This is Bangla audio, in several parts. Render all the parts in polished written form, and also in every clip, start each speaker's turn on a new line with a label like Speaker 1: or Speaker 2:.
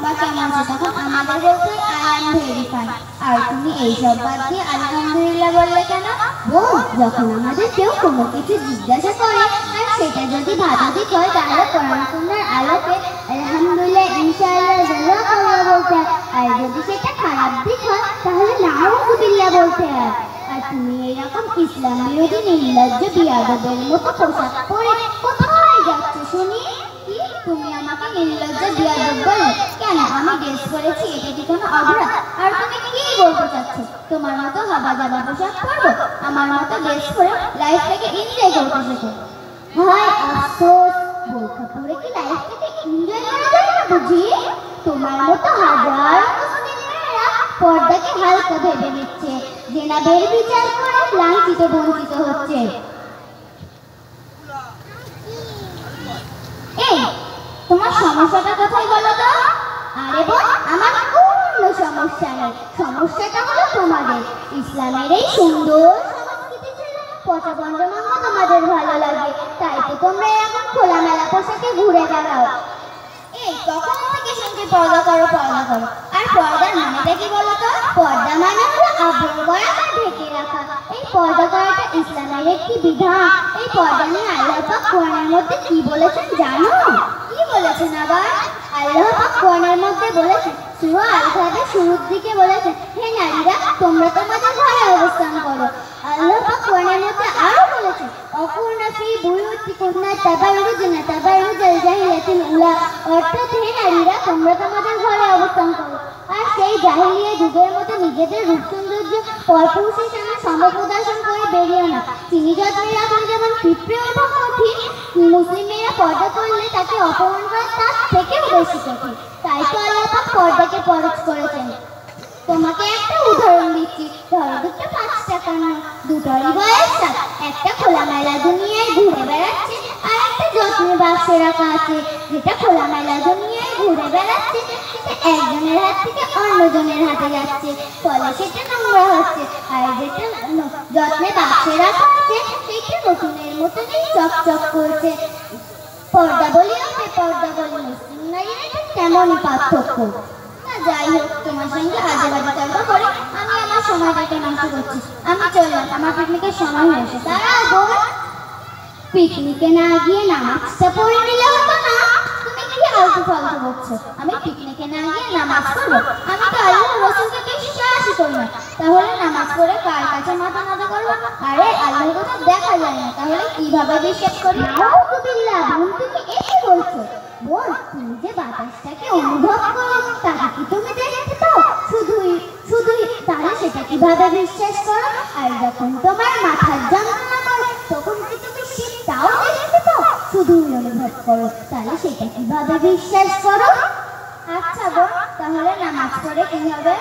Speaker 1: বা কেমন আছে, তখন আমাদের বলতে আই এম ভেরি ফাইন। আর তুমি এইসব বাদ দিয়ে আলহামদুলিল্লাহ বললে কেন? বোন, যখন আমাদের কেউ কোনো কিছু জিজ্ঞাসা করে আর সেটা যদি ভালো দিক হয় তাহলে কোরআন সুন্নাহর আলোকে আলহামদুলিল্লাহ, ইনশাআল্লাহ, জাযাকাল্লাহ বলতে হয়। আর যদি সেটা খারাপ দিক হয় তাহলে নাউযুবিল্লাহ বলতে হয়। আর তুমি এরকম ইসলাম বিরোধী নির্লজ্জ বিয়াদবের মতো পোশাক পরে কোথায় যাচ্ছ শুনি? কি তুমি আমাকে নির্লজ্জ বিয়াদব বললে? কেন, আমি ড্রেস পরেছি, এটা কি কোনো অপরাধ? আর তুমি কি বলতে চাচ্ছ? তোমার মতো হাবা জাবা পোশাক পরবো? আমার মতো ড্রেস পরে লাইফটাকে এনজয় করতে শেখো। হয় আফসোস, বোরকা পরে কি লাইফটাকে এনজয় করা যায় না বুঝি? তোমার মতো হাজার পর্দাকে হালকা ভেবে নিচ্ছে, জেনাবের বিচার করে লাঞ্ছিত বঞ্চিত হচ্ছে। এই, তোমার সমস্যাটা কোথায় বলো তো? আরে বোন, আমার কোনো সমস্যা নেই। সমস্যাটা হলো তোমাদের ইসলামের এই সুন্দর সংস্কৃতি ছেড়ে পচা পঞ্চমাঙ্গ তোমাদের ভালো লাগে, তাই তো তোমরা এখন খোলামেলা পোশাকে ঘুরে বেড়াও। এই, কখন থেকে শুনছি পর্দা করো পর্দা করো। আর পর্দার মানেটা কি বলো তো? পর্দা মানে হলো আবরণ করা বা ঢেকে রাখা। এই পর্দা করাটা ইসলামের একটি বিধান। এই পর্দা নিয়ে আল্লাহ পাক কোরআনের মধ্যে কি বলেছেন জানো? কি বলেছেন আবার? আল্লাহ পাক কোরআনের মধ্যে বলেছেন, সূরা আল-কাহফের শুরুর দিকে বলেছেন, হে নারীরা, তোমরা তোমাদের ঘরে অবস্থান করো। আল্লাহ পাক কোরআনের মধ্যে আরো বলেছেন, অকুরনা ফি বুয়ুতিকুন্না তাবাররুজনা তাবাররুজাল জাহিলিয়াতিল উলা, অর্থাৎ হে নারীরা, তোমরা তোমাদের ঘরে অবস্থান করো আর সেই জাহিলিয়া যুগের মতো নিজেদের রূপ সৌন্দর্য পরপুরুষের সামনে সমপ্রদর্শন করে বেরিয়ে না। চিনি যত্নে রাখলে যেমন পিঁপড়ে ওঠা কঠিন, মুসলিম মেয়েরা পর্দা করলে তাকে অপমান করা তার থেকেও বেশি কঠিন। তাই তো আল্লাহ পাক পর্দাকে ফরজ করেছেন। তোমাকে একটা উদাহরণ দিচ্ছি, ধরো দুটো 5 টাকার নোট, দুটোরই বয়স 7। একটা খোলামেলা দুনিয়ায় ঘুরে বেড়াচ্ছে আর একটা যত্নে বাক্সে রাখা আছে। যেটা খোলামেলা দুনিয়ায় ঘুরে বেড়াচ্ছে সেটা একজনের হাত থেকে অন্যজনের হাতে যাচ্ছে, ফলে সেটা নোংরা হচ্ছে। আর যেটা যত্নে বাক্সে রাখা আছে সেটা নতুনের মতনই চকচক করছে। পর্দা বলি আর বেপর্দা বলি, মুসলিম নারীরা ঠিক তেমনই পার্থক্য। যাই হোক, তোমার সঙ্গে আজে বাজে তর্ক করে আমি আমার সময়টাকে নষ্ট করছি। আমি চললাম, আমার পিকনিকের সময় হয়েছে। দাঁড়াও বোন, পিকনিকে না গিয়ে নামাজটা পড়ে নিলে হতো না? তুমি কি আলতু ফালতু বকছো? আমি পিকনিকে না গিয়ে নামাজ পড়বো? আমি তো আল্লাহর রাসূলকে বিশ্বাসই করি না। তাহলে নামাজ পড়ে কার কাছে মাথা নত করবো? আরে আল্লাহর কথা দেখা যায় না, তাহলে কিভাবে বিশ্বাস করি? নাউযুবিল্লাহ, বোন তুমি এসে বলছো? বোন, তুমি যে বাতাসটাকে অনুভব করো তাকে কি তুমি দেখতে পাও? শুধুই তাহলে সেটা কিভাবে বিশ্বাস করো? আর যখন তোমার মাথার যন্ত্রণা করে তখন কি তুমি সেটাও দেখতে পাও? শুধুই অনুভব করো, তাহলে সেটা কিভাবে বিশ্বাস করো? আচ্ছা বোন, তাহলে নামাজ পড়ে কি হবে?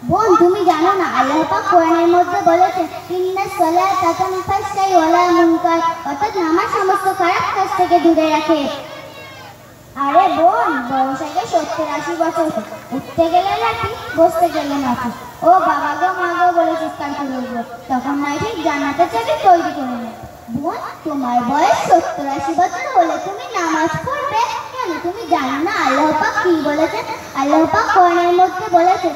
Speaker 1: বোন, তুমি জানো না আল্লাহ পাক কোরআনের মধ্যে বলেছেন, ইন্নাস সালাতা তানহা আনিল ওয়াল মুনকার, অর্থাৎ নামাজ সমস্ত খারাপ কাজ থেকে দূরে রাখে। আরে বোন, বয়স আগে 70-80 বছর, উঠতে গেলে লাঠি, বসতে গেলে মাটি। ও বাবা গো মা গো বলে চিৎকার করে উঠবো, তখন নয় ঠিক জান্নাতের চাবি তৈরি করে নেবে। বোন, তোমার বয়স 70-80 বছর হলে তুমি নামাজ পড়বে কেন? তুমি জানো না আল্লাহ পাক কি বলেছেন? আল্লাহ পাক কোরআনের মধ্যে বলেছেন,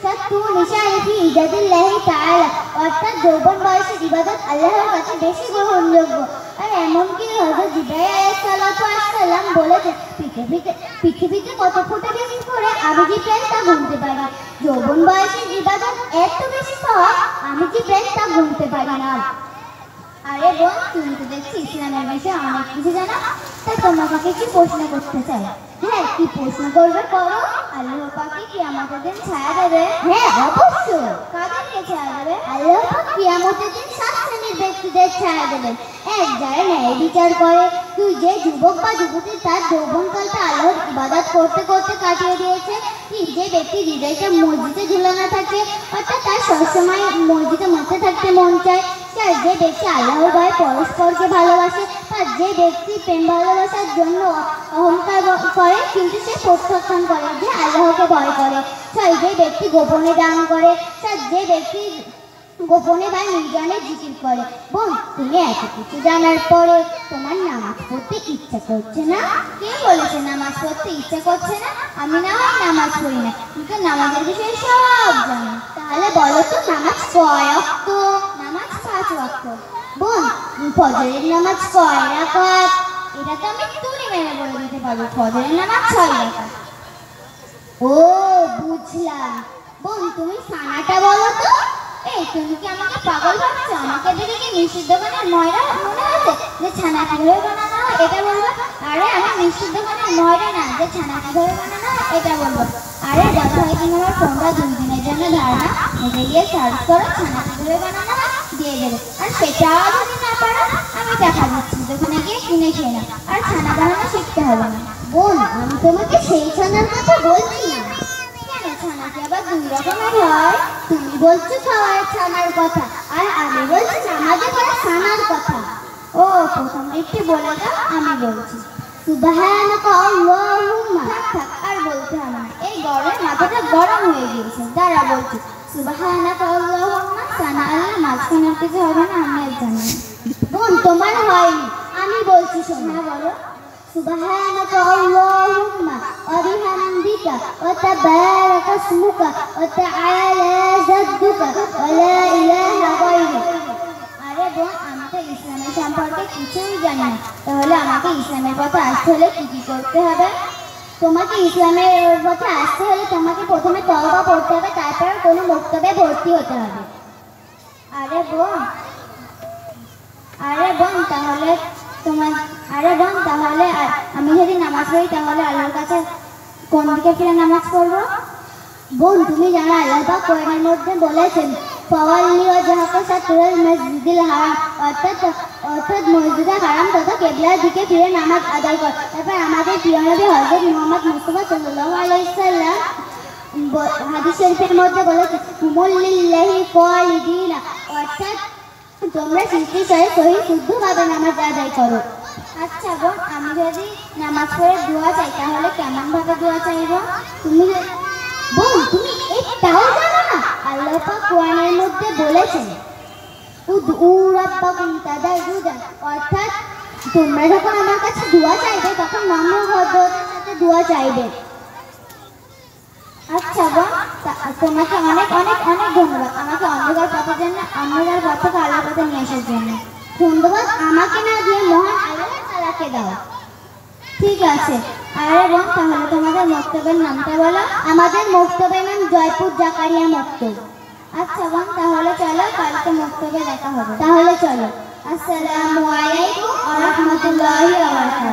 Speaker 1: সাত্তু নিশানি ফি ইবাদাতিল্লাহি তাআলা, অর্থাৎ যৌবন বয়সের ইবাদত আল্লাহর কাছে বেশি গ্রহণযোগ্য। আর এমনকি হযরত জিবরাইল আলাইহিস সালাম বলেছেন, পৃথিবীতে কত ফুটে বেশি করে আমি জিবরাইল তা গুনতে পারি। যৌবন বয়সের ইবাদত এত বেশি সওয়াব, আমি জিবরাইল তা গুনতে পারি না। আরে বোন, তুমি তো দেখছি ইসলামের বিষয়ে অনেক কিছু জানো, তাই তোমাকে কিছু প্রশ্ন করতে চাই। হ্যাঁ, কি প্রশ্ন করবে করো। আল্লাহ পাক কি কিয়ামতের দিন ছায়া দেবে? হ্যাঁ অবশ্যই। কাদেরকে ছায়া দেবে? আল্লাহ পাক কিয়ামতের দিন 7 শ্রেণীর ব্যক্তিদের ছায়া দেবেন। এক, যারা ন্যায় বিচার করে। দুই, যে যুবক বা যুবতী তার যৌবনকালটা আল্লাহর ইবাদত করতে করতে কাটিয়ে দিয়েছে। তিন, যে ব্যক্তি হৃদয়টা মসজিদে ঝুলানো থাকে, অর্থাৎ তার সবসময় মসজিদের মধ্যে থাকতে মন চায়। চার, যে ব্যক্তি আল্লাহর ভয়ে পরস্পরকে ভালোবাসে। পাঁচ, যে ব্যক্তি প্রেম ভালোবাসার জন্য অহংকার করে কিন্তু সে প্রত্যাখ্যান করে যে আল্লাহকে ভয় করে। ছয়, যে ব্যক্তি গোপনে দান করে। সাত, যে ব্যক্তি গোপনে বা নির্জনে জিকির করে। বোন, তুমি এত কিছু জানার পরে তোমার নামাজ পড়তে ইচ্ছা করছে না? কে বলেছে নামাজ পড়তে ইচ্ছা করছে না? আমি না হয় নামাজ পড়ি না, কিন্তু নামাজের বিষয়ে সব জানি। তাহলে বলো তো নামাজ কয় ওয়াক্ত? নামাজ 5 ওয়াক্ত। বোন, ফজরের নামাজ কয় রাকাত? এটা তো আমি তুলি মেরে বলে দিতে পারবো। ফজরের নামাজ 6 রাকাত। ও, বুঝলাম। বোন, তুমি সানাটা বলো তো। এই, তুমি কি আমাকে পাগল ভাবছো? আমাকে দেখে কি মিষ্টির দোকানের ময়রা মনে হচ্ছে যে ছানা কিভাবে বানানো হয় এটা বলবো? আরে আমি মিষ্টির দোকানের ময়রা না, যে ছানা কিভাবে বানানো হয় এটা বলবো। আরে দেখো, তুমি আমার ফোনটা 2 দিনের জন্য ধারণা এটা গিয়ে সার্চ করো, ছানা কিভাবে বানানো হয় দিয়ে দেবে। আর সেটাও যদি না পারো, আমি টাকা দিচ্ছি, দোকানে গিয়ে কিনে খেয়ে নাও। আর ছানা বানানো শিখতে হবে না। বোন, আমি তোমাকে সেই ছানার কথা বলছি না। কেন, ছানা কি আবার 2 রকমের হয়? তুমি বলছো খাওয়ার ছানার কথা, আর আমি বলছি নামাজে পড়া ছানার কথা। ও, প্রথম একটু বলে দাও, আমি বলছি। সুবহানাকা আল্লাহুম্মা। থাক, আর বলতে হবে না, এই গরমে মাথাটা গরম হয়ে গিয়েছে। দাঁড়া বলছি। সুবহানাকা আল্লাহুম্মা, সানা আল্লাহ, মাঝখানের কিছু হবে না, আমি আর জানি না। বোন, তোমার হয়নি, আমি বলছি, শোনা বলো। সুবহানাকা আল্লাহুম্মা ওয়া বিহামদিকা ওয়া তাবারাকা ইসমুকা ওয়া তাআলা জাদ্দুকা ওয়া লা ইলাহা গায়রুক। আরে বোন, আমি তো ইসলামের সম্পর্কে কিছুই জানি না। তাহলে আমাকে ইসলামের পথে আসতে হলে কি কি করতে হবে? তোমাকে ইসলামের পথে আসতে হলে তোমাকে প্রথমে তওবা পড়তে হবে, তারপর কোনো মক্তবে ভর্তি হতে হবে। আরে বোন, তাহলে আমি যদি নামাজ পড়ি তাহলে আল্লাহর কাছে কোন দিকে ফিরে নামাজ পড়বো? বোন, তুমি জানো আল্লাহ পাক কোরআনের মধ্যে বলেছেন, ফাওয়াল্লি ওয়াজহাকা শাতরাল মসজিদিল হারাম, অর্থাৎ মসজিদে হারাম তথা কিবলার দিকে ফিরে নামাজ আদায় কর। তারপর আমাদের প্রিয় নবী হযরত মুহাম্মদ মুস্তাফা সাল্লাল্লাহু আলাইহি সাল্লাম হাদিস শরীফের মধ্যে বলেছেন, কুমুল লিল্লাহি কালিদিনা, অর্থাৎ তোমরা সৃষ্টির সাথে সহি শুদ্ধভাবে নামাজ আদায় করো। আচ্ছা বোন, আমি যদি নামাজ পড়ে দোয়া চাই তাহলে কেমন ভাবে দোয়া চাইবো? বোন, তুমি এটাও জানো না? আল্লাহ পাক কোরআনের মধ্যে বলেছেন, উদউ রাব্বাকুম তাদাররুজান, অর্থাৎ তোমরা যখন আমার কাছে দোয়া চাইবে তখন নম্র ভদ্রতার সাথে দোয়া চাইবে। আচ্ছা বোন, তোমাকে অনেক অনেক অনেক ধন্যবাদ আমাকে অন্ধকার পথের জন্য, অন্ধকার পথ থেকে আলোর পথে নিয়ে আসার জন্য। ধন্যবাদ আমাকে না দিয়ে মহান আল্লাহ তাআলাকে দাও। ঠিক আছে। আরে বোন, তাহলে তোমাদের মক্তবের নামটা বলো। আমাদের মক্তবের নাম জয়পুর জাকারিয়া মক্তব। আচ্ছা বোন, তাহলে চলো, কালকে মক্তবে দেখা হবে। তাহলে চলো। আসসালামু আলাইকুম ওয়া রাহমাতুল্লাহি ওয়া বারাকাতুহু।